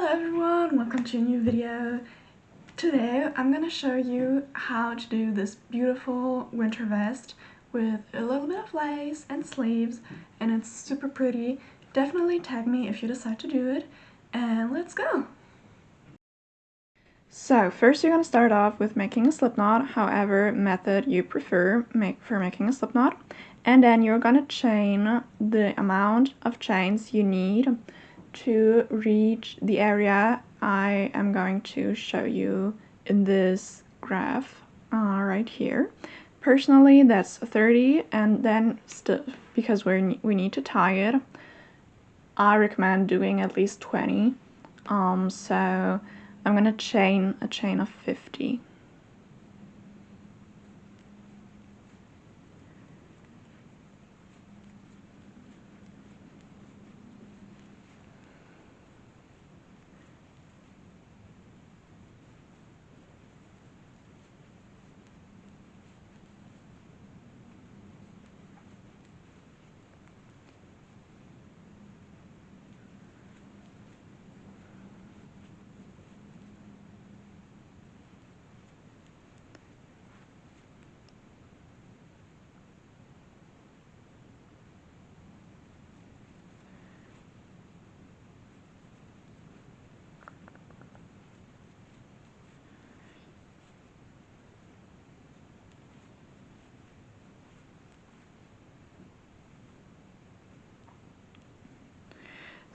Hello everyone, welcome to a new video. Today I'm gonna show you how to do this beautiful winter vest with a little bit of lace and sleeves, and it's super pretty. Definitely tag me if you decide to do it, and let's go! So first you're gonna start off with making a slip knot, however method you prefer for making a slip knot, and then you're gonna chain the amount of chains you need to reach the area I am going to show you in this graph right here. Personally, that's 30, and then still, because we need to tie it, I recommend doing at least 20. So I'm gonna chain a chain of 50.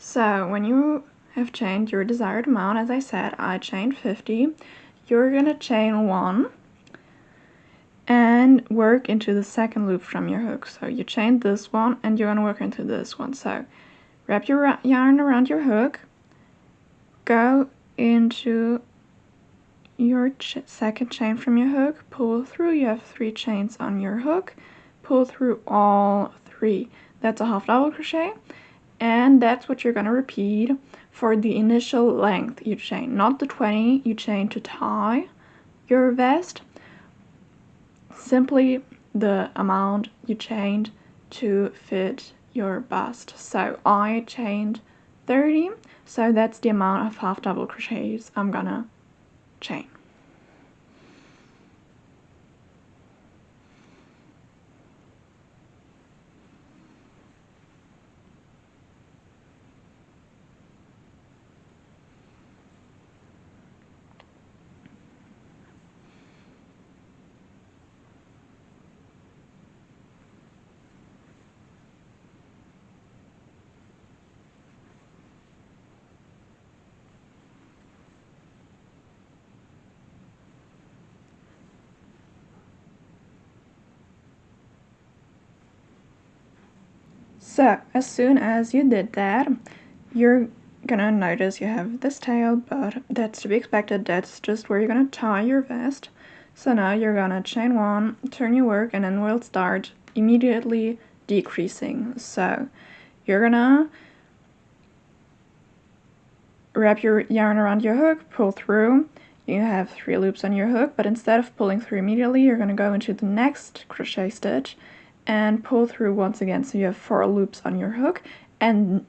So when you have chained your desired amount, as I said, I chained 50, you're gonna chain 1 and work into the second loop from your hook. So you chained this one and you're gonna work into this one. So wrap your yarn around your hook, go into your second chain from your hook, pull through. You have 3 chains on your hook, pull through all 3. That's a half double crochet, and that's what you're gonna repeat for the initial length you chain, not the 20 you chain to tie your vest, simply the amount you chained to fit your bust. So I chained 30, so that's the amount of half double crochets I'm gonna chain. So as soon as you did that, you're gonna notice you have this tail, but that's to be expected. That's just where you're gonna tie your vest. So now you're gonna chain 1, turn your work, and then we'll start immediately decreasing. So you're gonna wrap your yarn around your hook, pull through. You have 3 loops on your hook, but instead of pulling through immediately, you're gonna go into the next crochet stitch and pull through once again. So you have 4 loops on your hook, and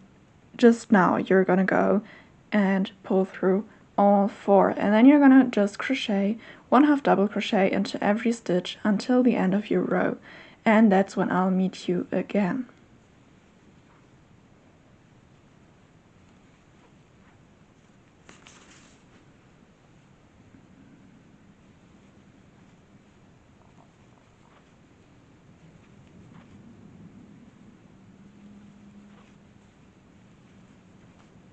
just now you're gonna go and pull through all 4, and then you're gonna just crochet 1 half double crochet into every stitch until the end of your row, and that's when I'll meet you again.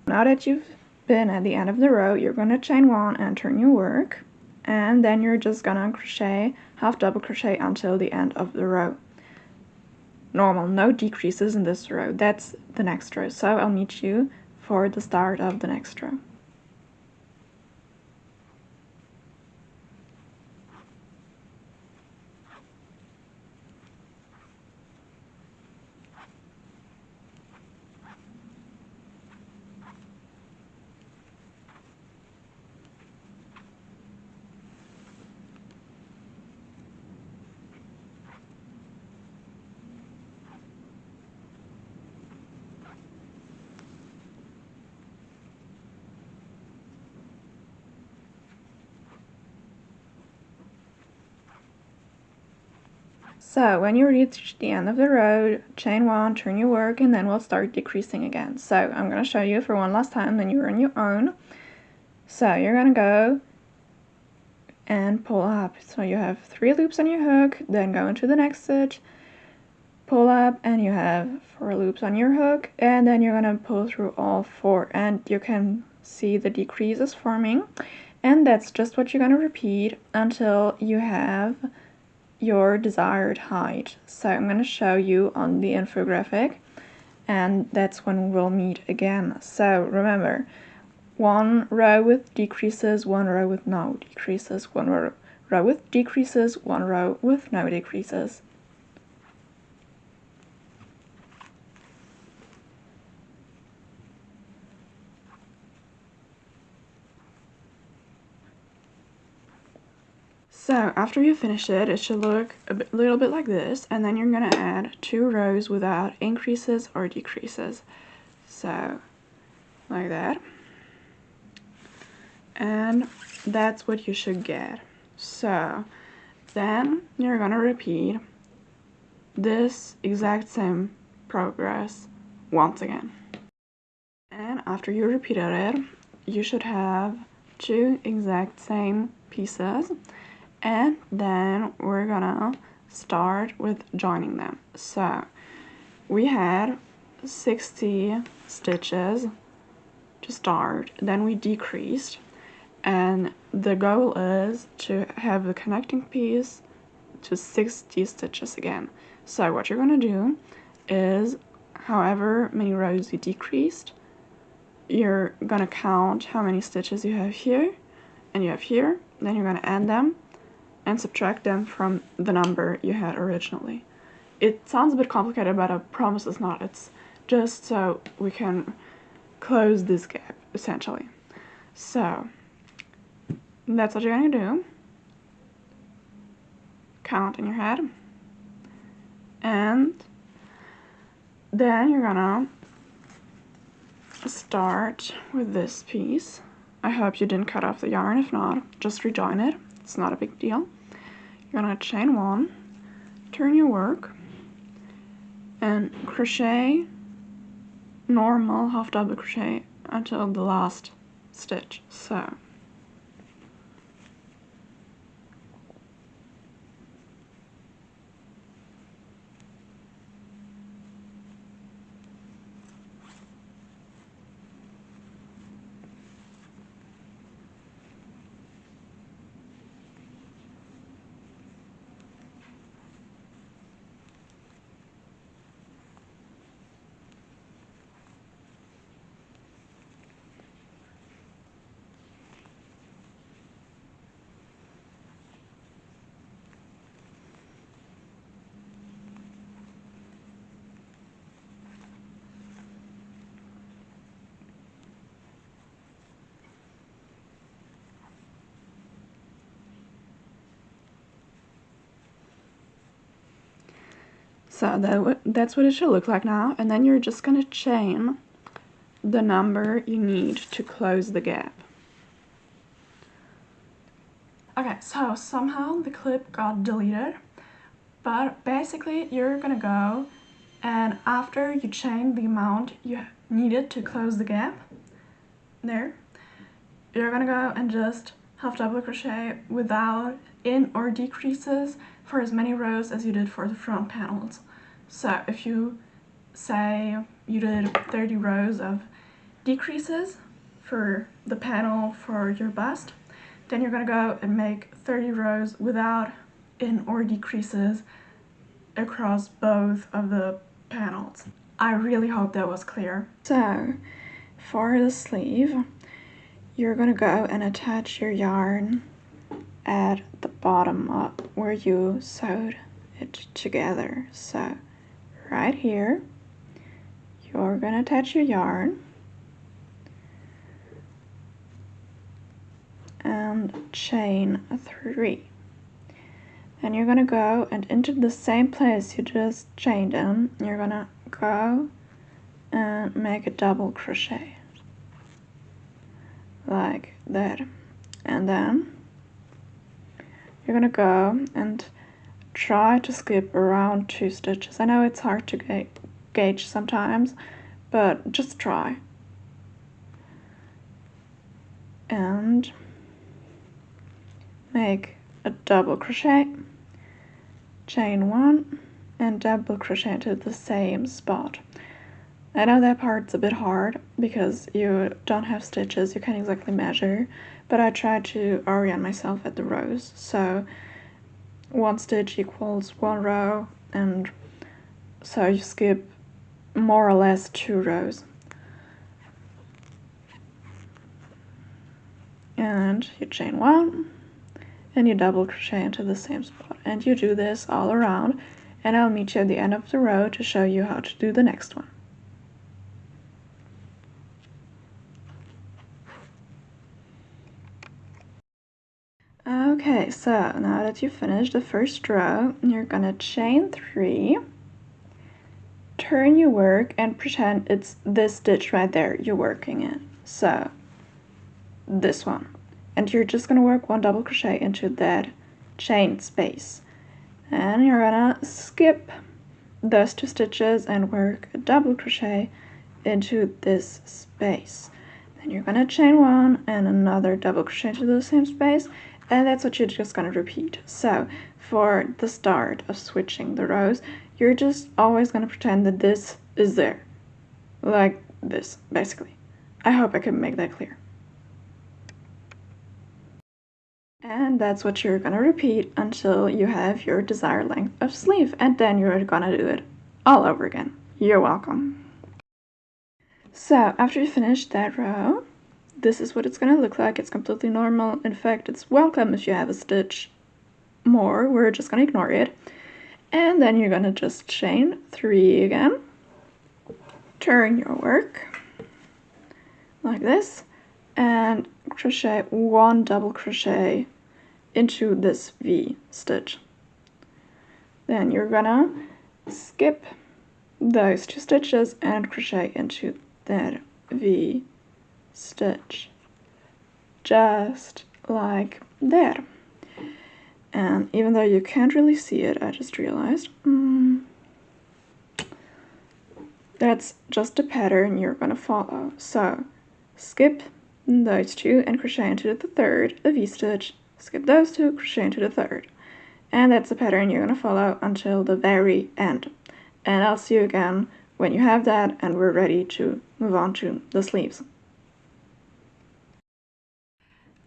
Now that you've been at the end of the row, you're going to chain 1 and turn your work, and then you're just gonna crochet half double crochet until the end of the row. Normal, no decreases in this row. That's the next row, so I'll meet you for the start of the next row. So when you reach the end of the row, chain 1, turn your work, and then we'll start decreasing again. So I'm going to show you for one last time, then you're on your own. So you're going to go and pull up. So you have 3 loops on your hook, then go into the next stitch, pull up, and you have 4 loops on your hook, and then you're going to pull through all 4, and you can see the decreases forming. And that's just what you're going to repeat until you have your desired height. So I'm going to show you on the infographic, and that's when we'll meet again. So remember, 1 row with decreases, 1 row with no decreases, 1 row with decreases, 1 row with no decreases. So after you finish it, it should look a little bit like this, and then you're going to add 2 rows without increases or decreases. So like that. And that's what you should get. So then you're going to repeat this exact same progress once again. And after you repeated it, you should have 2 exact same pieces. And then we're gonna start with joining them. So we had 60 stitches to start, then we decreased, and the goal is to have the connecting piece to 60 stitches again. So what you're gonna do is, however many rows you decreased, you're gonna count how many stitches you have here and you have here, then you're gonna add them and subtract them from the number you had originally. It sounds a bit complicated, but I promise it's not. It's just so we can close this gap, essentially. So that's what you're going to do. Count in your head. And then you're going to start with this piece. I hope you didn't cut off the yarn. If not, just rejoin it. It's not a big deal. You're going to chain 1, turn your work, and crochet normal half double crochet until the last stitch. So that's what it should look like now, and then you're just going to chain the number you need to close the gap. Okay, so somehow the clip got deleted, but basically you're going to go, and after you chain the amount you needed to close the gap, there, you're going to go and just half double crochet without in or decreases for as many rows as you did for the front panels. So if you say you did 30 rows of decreases for the panel for your bust, then you're going to go and make 30 rows without in or decreases across both of the panels. I really hope that was clear. So for the sleeve, you're going to go and attach your yarn at the bottom up where you sewed it together. So right here, you're going to attach your yarn and chain 3. And you're going to go and into the same place you just chained in, you're going to go and make a double crochet like that. And then you're going to go and try to skip around 2 stitches. I know it's hard to gauge sometimes, but just try. And make a double crochet, chain 1, and double crochet into the same spot. I know that part's a bit hard because you don't have stitches, you can't exactly measure, but I try to orient myself at the rows. So 1 stitch equals 1 row, and so you skip more or less 2 rows. And you chain 1, and you double crochet into the same spot. And you do this all around, and I'll meet you at the end of the row to show you how to do the next one. Okay, so now that you finished the first row, you're gonna chain 3, turn your work, and pretend it's this stitch right there you're working in. So, this one. And you're just gonna work 1 double crochet into that chain space. And you're gonna skip those 2 stitches and work a double crochet into this space. Then you're gonna chain 1 and another double crochet into the same space, and that's what you're just gonna repeat. So for the start of switching the rows, you're just always gonna pretend that this is there, like this, basically. I hope I can make that clear. And that's what you're gonna repeat until you have your desired length of sleeve, and then you're gonna do it all over again. You're welcome. So after you finish that row, this is what it's gonna look like. It's completely normal. In fact, it's welcome if you have a stitch more. We're just gonna ignore it. And then you're gonna just chain 3 again, turn your work like this, and crochet 1 double crochet into this V stitch. Then you're gonna skip those 2 stitches and crochet into that V stitch, just like that. And even though you can't really see it, I just realized that's just the pattern you're gonna follow. So skip those 2 and crochet into the 3rd, a V stitch, skip those 2, crochet into the 3rd, and that's the pattern you're gonna follow until the very end. And I'll see you again when you have that and we're ready to move on to the sleeves.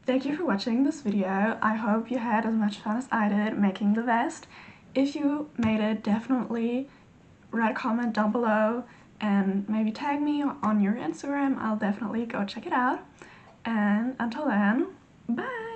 Thank you for watching this video. I hope you had as much fun as I did making the vest. If you made it, definitely write a comment down below and maybe tag me on your Instagram. I'll definitely go check it out. And until then, bye!